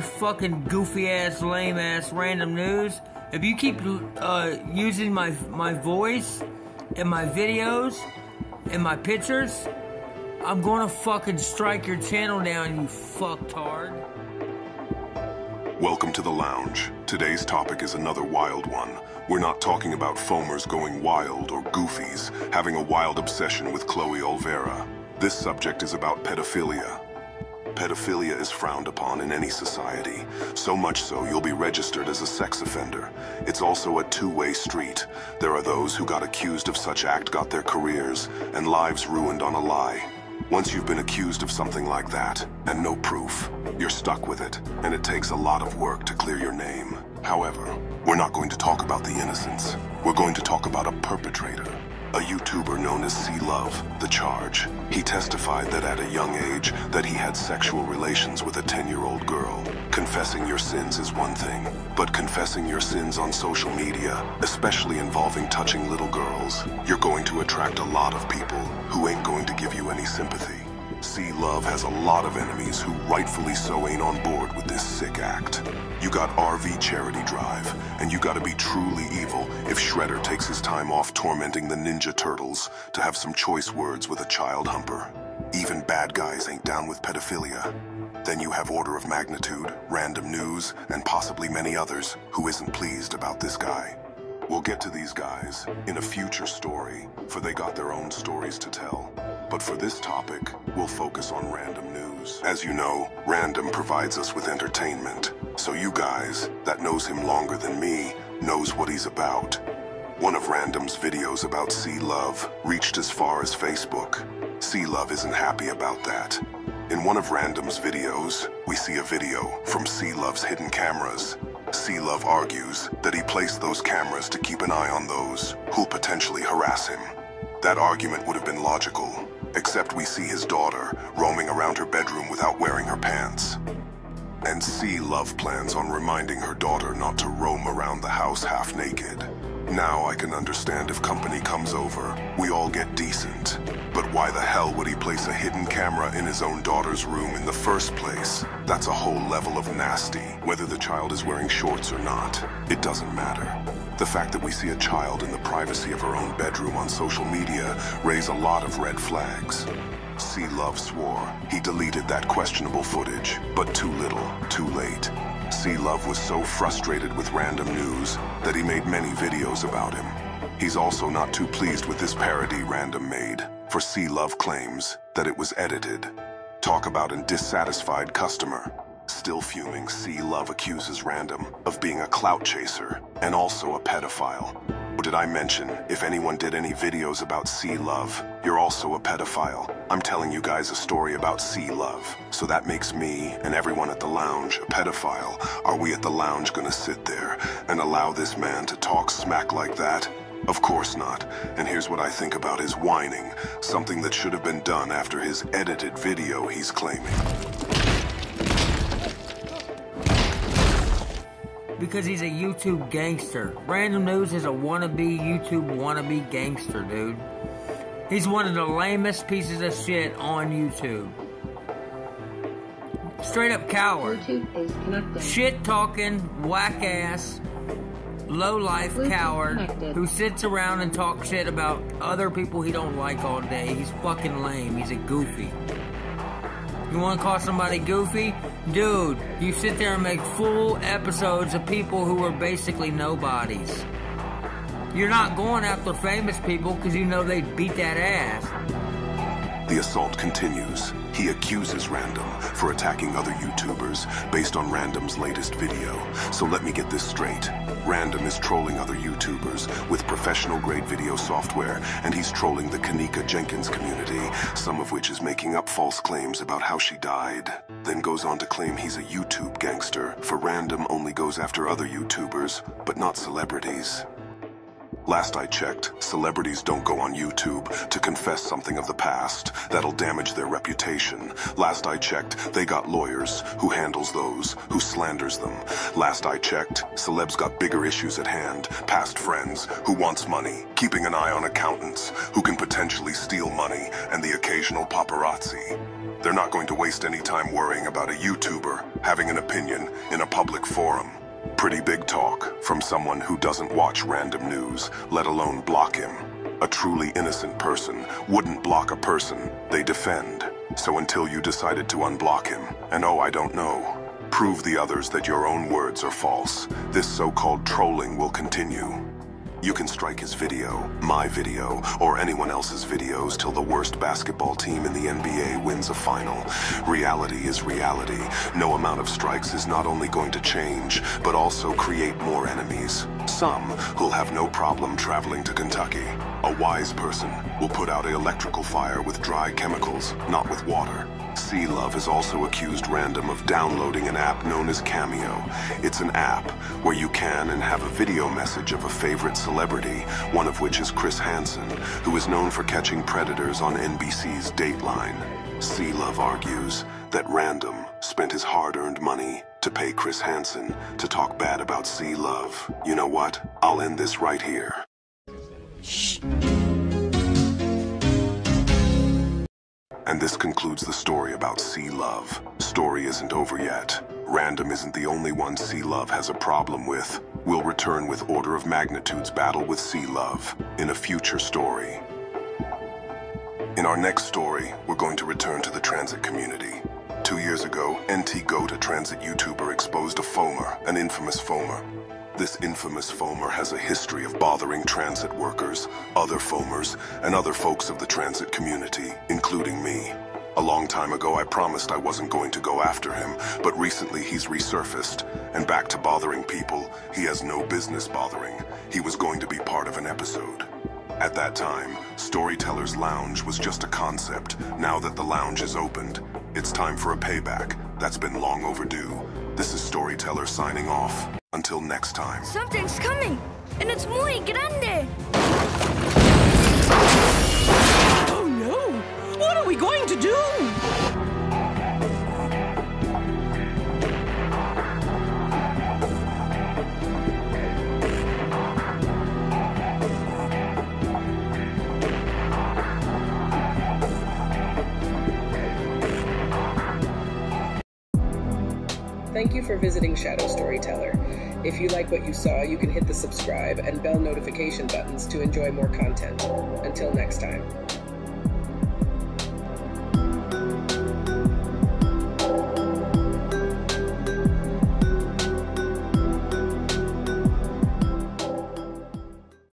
fucking goofy ass, lame ass, random news, if you keep using my voice in my videos and my pictures, I'm gonna fucking strike your channel down, you fucktard. Welcome to the lounge. Today's topic is another wild one. We're not talking about foamers going wild or goofies having a wild obsession with Chloe Olvera. This subject is about pedophilia. Pedophilia is frowned upon in any society, so much so you'll be registered as a sex offender. It's also a two-way street. There are those who got accused of such act got their careers and lives ruined on a lie. Once you've been accused of something like that, and no proof, you're stuck with it, and it takes a lot of work to clear your name. However, we're not going to talk about the innocents. We're going to talk about a perpetrator. A YouTuber known as C Love, the charge. He testified that at a young age that he had sexual relations with a 10-year-old girl. Confessing your sins is one thing, but confessing your sins on social media, especially involving touching little girls, you're going to attract a lot of people who ain't going to give you any sympathy. C Love has a lot of enemies who rightfully so ain't on board with this sick act. You got RV Charity Drive, and you gotta be truly evil if Shredder takes his time off tormenting the Ninja Turtles to have some choice words with a child humper. Even bad guys ain't down with pedophilia. Then you have Order of Magnitude, Random News, and possibly many others who isn't pleased about this guy. We'll get to these guys in a future story, for they got their own stories to tell. But for this topic, we'll focus on Random News. As you know, Random provides us with entertainment, so you guys, that knows him longer than me, knows what he's about. One of Random's videos about C Love reached as far as Facebook. C Love isn't happy about that. In one of Random's videos, we see a video from C Love's hidden cameras. C Love argues that he placed those cameras to keep an eye on those who'll potentially harass him. That argument would have been logical, except we see his daughter roaming around her bedroom without wearing her pants. And C Love plans on reminding her daughter not to roam around the house half naked. Now I can understand if company comes over, we all get decent. But why the hell would he place a hidden camera in his own daughter's room in the first place? That's a whole level of nasty. Whether the child is wearing shorts or not, it doesn't matter. The fact that we see a child in the privacy of her own bedroom on social media raise a lot of red flags. C Love swore he deleted that questionable footage, but too little, too late. C Love was so frustrated with Random News that he made many videos about him. He's also not too pleased with this parody Random made, for C Love claims that it was edited. Talk about a dissatisfied customer. Still fuming, C Love accuses Random of being a clout chaser and also a pedophile. Did I mention, if anyone did any videos about C Love, you're also a pedophile? I'm telling you guys a story about C Love, so that makes me and everyone at the lounge a pedophile. Are we at the lounge gonna sit there and allow this man to talk smack like that? Of course not. And here's what I think about his whining, something that should have been done after his edited video he's claiming. Because he's a YouTube gangster. Random News is a wannabe YouTube wannabe gangster, dude. He's one of the lamest pieces of shit on YouTube. Straight up coward. Shit talking, whack ass, low life coward who sits around and talks shit about other people he don't like all day. He's fucking lame. He's a goofy. You want to call somebody goofy? Dude, you sit there and make full episodes of people who are basically nobodies. You're not going after famous people because you know they'd beat that ass. The assault continues. He accuses Random for attacking other YouTubers based on Random's latest video. So let me get this straight. Random is trolling other YouTubers with professional-grade video software, and he's trolling the Kanika Jenkins community, some of which is making up false claims about how she died. Then goes on to claim he's a YouTube gangster, for Random only goes after other YouTubers, but not celebrities. Last I checked, celebrities don't go on YouTube to confess something of the past that'll damage their reputation. Last I checked, they got lawyers who handles those who slanders them. Last I checked, celebs got bigger issues at hand, past friends who wants money, keeping an eye on accountants who can potentially steal money, and the occasional paparazzi. They're not going to waste any time worrying about a YouTuber having an opinion in a public forum. Pretty big talk from someone who doesn't watch random news, let alone block him. A truly innocent person wouldn't block a person they defend. So until you decided to unblock him, and oh, I don't know, prove the others that your own words are false, this so-called trolling will continue. You can strike his video, my video, or anyone else's videos till the worst basketball team in the NBA wins a final. Reality is reality. No amount of strikes is not only going to change, but also create more enemies. Some who'll have no problem traveling to Kentucky. A wise person will put out an electrical fire with dry chemicals, not with water. Sea Love is also accused random of downloading an app known as Cameo. It's an app where you can and have a video message of a favorite celebrity, one of which is Chris Hansen, who is known for catching predators on NBC's Dateline. Sea Love argues that Random spent his hard-earned money to pay Chris Hansen to talk bad about Sea Love. You know what? I'll end this right here. Shh. And this concludes the story about Sea Love. Story isn't over yet. Random isn't the only one Sea Love has a problem with. We'll return with Order of Magnitude's battle with Sea Love in a future story. In our next story, we're going to return to the transit community. 2 years ago, NT Goat, a transit YouTuber, exposed a foamer, an infamous foamer. This infamous foamer has a history of bothering transit workers, other foamers, and other folks of the transit community, including me. A long time ago, I promised I wasn't going to go after him, but recently he's resurfaced, and back to bothering people he has no business bothering. He was going to be part of an episode. At that time, Storyteller's Lounge was just a concept. Now that the lounge is opened, it's time for a payback that's been long overdue. This is Storyteller signing off. Until next time. Something's coming, and it's muy grande. Oh no! What are we going to do? Thank you for visiting Shadow Storyteller. If you like what you saw, you can hit the subscribe and bell notification buttons to enjoy more content. Until next time.